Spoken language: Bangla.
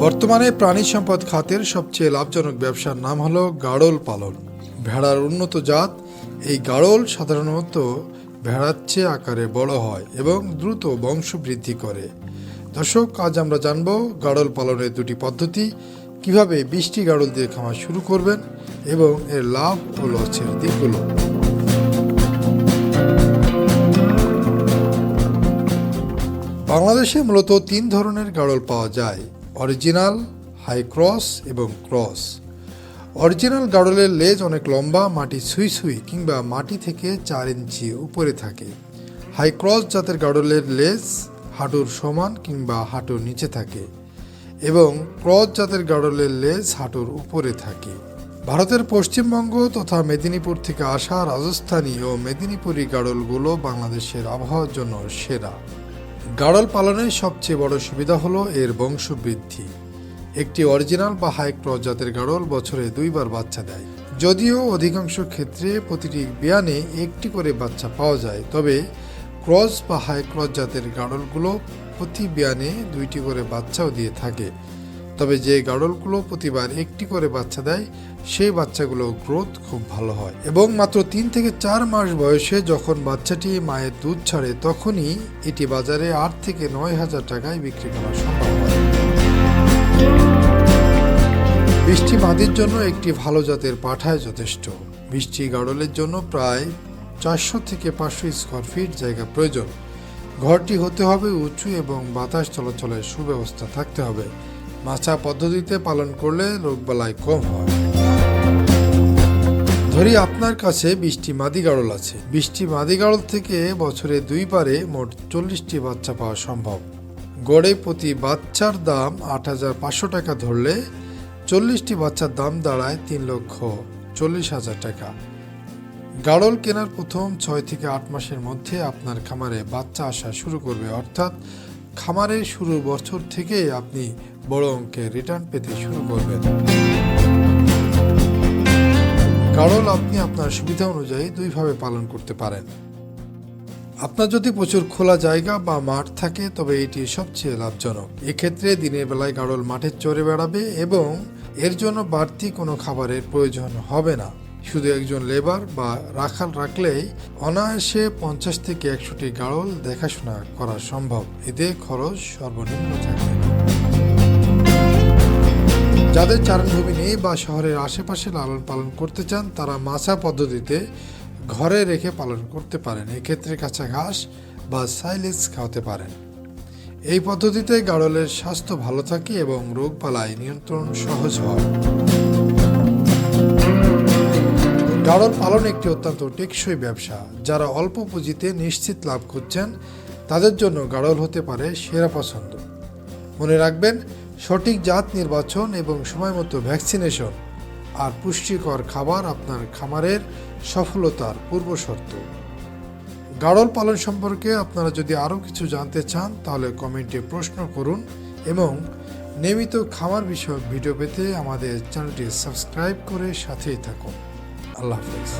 বর্তমানে প্রাণী সম্পদ খাতের সবচেয়ে লাভজনক ব্যবসার নাম হলো গাড়ল পালন। ভেড়ার উন্নত জাত এই গাড়ল সাধারণত ভেড়ার চেয়ে আকারে বড় হয় এবং দ্রুত বংশবৃদ্ধি করে। দর্শক, আজ আমরা জানব গাড়ল পালনের দুটি পদ্ধতি, কিভাবে 20টি গাড়ল দিয়ে খামার শুরু করবেন এবং এর লাভ ও লসের দিকগুলো। বাংলাদেশে মূলত 3 ধরনের গাড়ল পাওয়া যায়: অরিজিনাল, হাই ক্রস এবং ক্রস। অরিজিনাল গাড়লের লেজ অনেক লম্বা, মাটি ছুঁই ছুঁই কিংবা মাটি থেকে 4 ইঞ্চি উপরে থাকে। হাই ক্রস জাতের গাড়লের লেজ হাঁটুর সমান কিংবা হাঁটুর নিচে থাকে এবং ক্রস জাতের গাড়লের লেজ হাঁটুর উপরে থাকে। ভারতের পশ্চিমবঙ্গ তথা মেদিনীপুর থেকে আসা রাজস্থানী ও মেদিনীপুরি গাড়লগুলো বাংলাদেশের আবহাওয়ার জন্য সেরা। গাড়ল পালনের সবচেয়ে বড় সুবিধা হলো এর বংশবৃদ্ধি। একটি অরিজিনাল বা হাই ক্রস জাতের গাড়ল বছরে 2 বার বাচ্চা দেয়। যদিও অধিকাংশ ক্ষেত্রে প্রতিটি বিয়ানে একটি করে বাচ্চা পাওয়া যায়, তবে ক্রস বা হাই ক্রস জাতের গাড়লগুলো প্রতি বিয়ানে 2টি করে বাচ্চাও দিয়ে থাকে। তবে যে গাড়লগুলো প্রতিবার একটি করে বাচ্চা দেয়, সেই বাচ্চাগুলো গ্রোথ খুব ভালো হয় এবং মাত্র 3 থেকে 4 মাস বয়সে যখন বাচ্চাটি মায়ের দুধ ছাড়ে, তখনই এটি বাজারে 8 থেকে 9,000 টাকায় বিক্রি করা সম্ভব হয়। 20টি মাদির জন্য একটি ভালো জাতের পাঠায় যথেষ্ট। 20টি গাড়লের জন্য প্রায় 400 থেকে 500 স্কোয়ার ফিট জায়গা প্রয়োজন। ঘরটি হতে হবে উঁচু এবং বাতাস চলাচলের সুব্যবস্থা থাকতে হবে। মাচা পদ্ধতিতে পালন করলে রোগবালাই কম হয়। ধরি আপনার কাছে 20টি মাদি গাড়ল আছে। 20টি মাদি গাড়ল থেকে বছরে 2 বারে মোট 40টি বাচ্চা পাওয়া সম্ভব। গড়ে প্রতি বাচ্চার দাম 8,500 টাকা ধরলে 40টি বাচ্চার দাম দাঁড়ায় 3,40,000 টাকা। গাড়ল কেনার প্রথম 6 থেকে 8 মাসের মধ্যে আপনার খামারে বাচ্চা আসা শুরু করবে, অর্থাৎ খামারের শুরুর বছর থেকে আপনি বড় অঙ্কের রিটার্ন পেতে শুরু করবেন। গাড়ল আপনি আপনার সুবিধা অনুযায়ী 2 ভাবে পালন করতে পারেন। আপনার যদি প্রচুর খোলা জায়গা বা মাঠ থাকে, তবে এটি সবচেয়ে লাভজনক। এক্ষেত্রে দিনের বেলায় গাড়ল মাঠে চড়ে বেড়াবে এবং এর জন্য বাড়তি কোনো খাবারের প্রয়োজন হবে না। শুধু একজন লেবার বা রাখাল রাখলেই অনায়াসে 50 থেকে 100টি গাড়ল দেখাশোনা করা সম্ভব। এতে খরচ সর্বনিম্ন থাকে। যাদের চারণভূমি নেই বা শহরের আশেপাশে লালন পালন করতে চান, তারা মাচা পদ্ধতিতে ঘরে রেখে পালন করতে পারেন। এক্ষেত্রে কাঁচা ঘাস বা সাইলেজ খাওয়াতে পারেন। এই পদ্ধতিতে গাড়লের স্বাস্থ্য ভালো থাকে এবং রোগবালাই নিয়ন্ত্রণ সহজ হয়। গাড়ল পালন একটি অত্যন্ত টেকসই ব্যবসা। যারা অল্প পুঁজিতে নিশ্চিত লাভ করছেন, তাদের জন্য গাড়ল হতে পারে সেরা পছন্দ। মনে রাখবেন, সঠিক জাত নির্বাচন এবং সময়মতো ভ্যাকসিনেশন আর পুষ্টিকর খাবার আপনার খামারের সফলতার পূর্বশর্ত। গাড়ল পালন সম্পর্কে আপনারা যদি আরও কিছু জানতে চান, তাহলে কমেন্টে প্রশ্ন করুন এবং নিয়মিত খামার বিষয়ক ভিডিও পেতে আমাদের চ্যানেলটি সাবস্ক্রাইব করে সাথেই থাকুন। আল্লাহ হাফেজ।